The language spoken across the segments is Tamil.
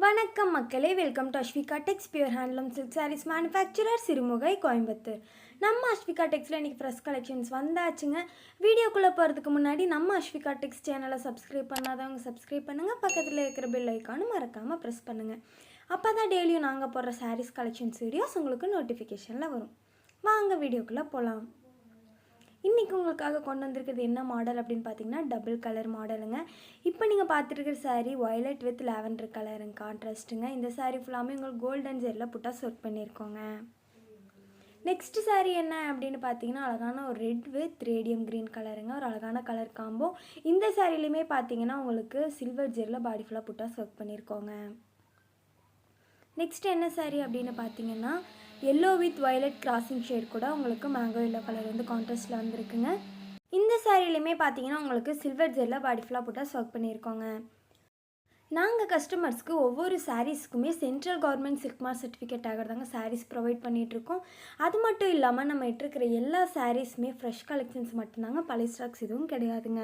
வணக்கம் மக்களே, welcome to Asvika Tex pure handloom silk sarees manufacturer Sirumugai Coimbatore. நம்ம Asvika Texல இன்றைக்கி ஃப்ரெஷ் கலெக்ஷன்ஸ் வந்தாச்சுங்க. வீடியோக்குள்ளே போகிறதுக்கு முன்னாடி நம்ம Asvika Tex சேனலை சப்ஸ்கிரைப் பண்ணாதவங்க சப்ஸ்கிரைப் பண்ணுங்கள். பக்கத்தில் இருக்கிற பெல் ஐக்கானும் மறக்காமல் ப்ரெஸ் பண்ணுங்கள். அப்போ தான் டெய்லியும் நாங்கள் போடுற சாரீஸ் கலெக்ஷன்ஸ் வீடியோஸ் உங்களுக்கு நோட்டிஃபிகேஷனில் வரும். வாங்க வீடியோக்குள்ளே போகலாம். இன்றைக்கி உங்களுக்காக கொண்டு வந்திருக்கிறது என்ன மாடல் அப்படின்னு பார்த்தீங்கன்னா டபுள் கலர் மாடலுங்க. இப்போ நீங்கள் பார்த்துருக்கிற சாரீ வயலட் வித் லாவெண்டர் கலருங்க, கான்ட்ராஸ்ட்டுங்க. இந்த சாரீ ஃபுல்லாமே உங்களுக்கு கோல்டன் ஜெல்லில் புட்டாஸ் ஒர்க் பண்ணியிருக்கோங்க. நெக்ஸ்ட் சாரீ என்ன அப்படின்னு பார்த்தீங்கன்னா அழகான ஒரு ரெட் வித் ரேடியம் க்ரீன் கலருங்க, ஒரு அழகான கலர் காம்போ. இந்த சாரீலையுமே பார்த்தீங்கன்னா உங்களுக்கு சில்வர் ஜெல்லில் பாடி ஃபுல்லாக புட்டாஸ் ஒர்க் பண்ணியிருக்கோங்க. நெக்ஸ்ட் என்ன சாரீ அப்படின்னு பார்த்தீங்கன்னா yellow with violet crossing shade கூட உங்களுக்கு மேங்கோ எல்லோ கலர் வந்து கான்ட்ராஸ்ட்டில் வந்துருக்குங்க. இந்த சாரீலையுமே பார்த்தீங்கன்னா உங்களுக்கு சில்வர் ஜெல்லில் பாடி ஃபுல்லாக புட்டாஸ் ஒர்க் பண்ணியிருக்கோங்க. நாங்கள் கஸ்டமர்ஸ்க்கு ஒவ்வொரு சாரீஸ்க்குமே central government silk mark certificate ஆகிறதாங்க சாரீஸ் ப்ரொவைட் பண்ணிகிட்ருக்கோம். அது மட்டும் இல்லாமல் நம்ம இட்டிருக்கிற எல்லா சாரீஸுமே ஃப்ரெஷ் கலெக்ஷன்ஸ் மட்டும்தாங்க, பழைய ஸ்டாக்ஸ் எதுவும் கிடையாதுங்க.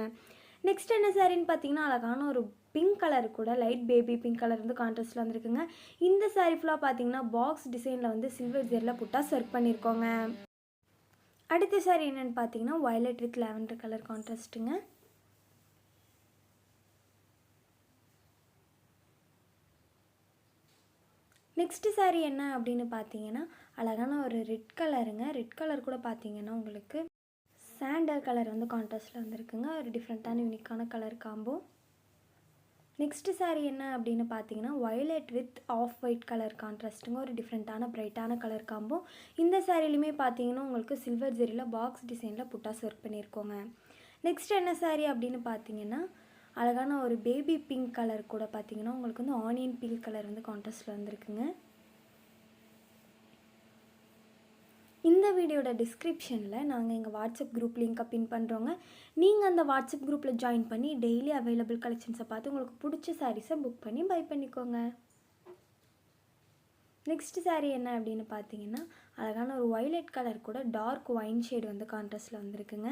நெக்ஸ்ட் என்ன சாரின்னு பார்த்தீங்கன்னா அழகான ஒரு பிங்க் கலர் கூட லைட் பேபி பிங்க் கலர் வந்து கான்ட்ராஸ்ட்டில் வந்துருக்குங்க. இந்த சாரீ ஃபுல்லாக பார்த்தீங்கன்னா பாக்ஸ் டிசைனில் வந்து சில்வர் ஜெல்லில் புட்டாஸ் ஒர்க் பண்ணியிருக்கோங்க. அடுத்த சாரீ என்னென்னு பார்த்தீங்கன்னா வயலட் வித் லாவெண்டர் கலர் கான்ட்ராஸ்ட்டுங்க. நெக்ஸ்ட் சாரீ என்ன அப்படின்னு பார்த்தீங்கன்னா அழகான ஒரு ரெட் கலருங்க. ரெட் கலர் கூட பார்த்தீங்கன்னா உங்களுக்கு சாண்டல் கலர் வந்து கான்ட்ராஸ்ட்டில் வந்துருக்குங்க, ஒரு டிஃப்ரெண்ட்டான யூனிக்கான கலர் காம்போ. நெக்ஸ்ட் சாரீ என்ன அப்படின்னு பார்த்தீங்கன்னா violet with off white colour கான்ட்ராஸ்ட்டுங்க, ஒரு டிஃப்ரெண்ட்டான பிரைட்டான கலர் காம்போ. இந்த சாரீலையுமே பார்த்தீங்கன்னா உங்களுக்கு சில்வர் ஜெரியில் பாக்ஸ் டிசைனில் புட்டாஸ் ஒர்க் பண்ணியிருக்கோங்க. நெக்ஸ்ட் என்ன சாரீ அப்படின்னு பார்த்தீங்கன்னா அழகான ஒரு பேபி பிங்க் கலர் கூட பார்த்தீங்கன்னா உங்களுக்கு வந்து ஆனியன் பிங்க் கலர் வந்து கான்ட்ராஸ்ட்டில் வந்துருக்குங்க. இந்த வீடியோட டிஸ்கிரிப்ஷனில் நாங்கள் எங்கள் வாட்ஸ்அப் குரூப் லிங்க்கை பின் பண்ணுறோங்க. நீங்கள் அந்த வாட்ஸ்அப் குரூப்பில் ஜாயின் பண்ணி டெய்லி அவைலபிள் கலெக்ஷன்ஸை பார்த்து உங்களுக்கு பிடிச்ச சாரீஸை புக் பண்ணி பை பண்ணிக்கோங்க. நெக்ஸ்ட் சாரீ என்ன அப்படின்னு பார்த்தீங்கன்னா அழகான ஒரு வயலட் கலர் கூட டார்க் ஒயின் ஷேட் வந்து கான்ட்ராஸ்ட்டில் வந்துருக்குங்க.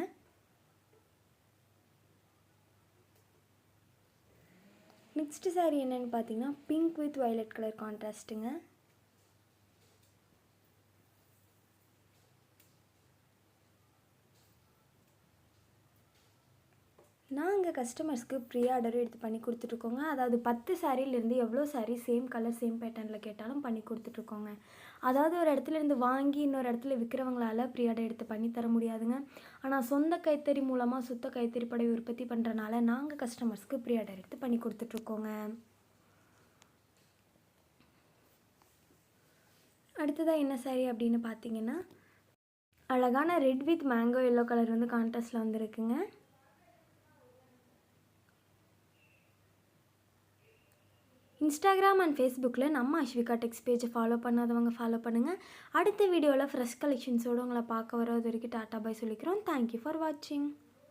நெக்ஸ்ட் சாரீ என்னென்னு பார்த்தீங்கன்னா பிங்க் வித் வயலட் கலர் கான்ட்ராஸ்ட்டுங்க. நாங்கள் கஸ்டமர்ஸ்க்கு ப்ரீ ஆர்டரும் எடுத்து பண்ணி கொடுத்துட்ருக்கோங்க. அதாவது 10 சாரீலேருந்து எவ்வளோ சாரீ சேம் கலர் சேம் பேட்டர்னில் கேட்டாலும் பண்ணி கொடுத்துட்ருக்கோங்க. அதாவது ஒரு இடத்துலேருந்து வாங்கி இன்னொரு இடத்துல விற்கிறவங்களால ப்ரீ ஆர்டர் எடுத்து பண்ணி தர முடியாதுங்க. ஆனால் சொந்த கைத்தறி மூலமாக சுத்த கைத்தறி புடவை உற்பத்தி பண்ணுறனால நாங்கள் கஸ்டமர்ஸ்க்கு ப்ரீ ஆர்டர் எடுத்து பண்ணி கொடுத்துட்ருக்கோங்க. அடுத்ததாக என்ன சாரீ அப்படின்னு பார்த்தீங்கன்னா அழகான red with mango yellow colour வந்து கான்ட்ராஸ்ட்டில் வந்துருக்குங்க. இன்ஸ்டாகிராம் அண்ட் ஃபேஸ்புக்கில் நம்ம Asvika Tex பேஜை ஃபாலோ பண்ணாதவங்க ஃபாலோ பண்ணுங்கள். அடுத்த வீடியோவில் ஃப்ரெஷ் கலெக்ஷன்ஸோடு உங்களை பார்க்க வர வரைக்கும் டாட்டா பாய் சொல்லிக்கிறோம். தேங்க்யூ ஃபார் வாட்சிங்.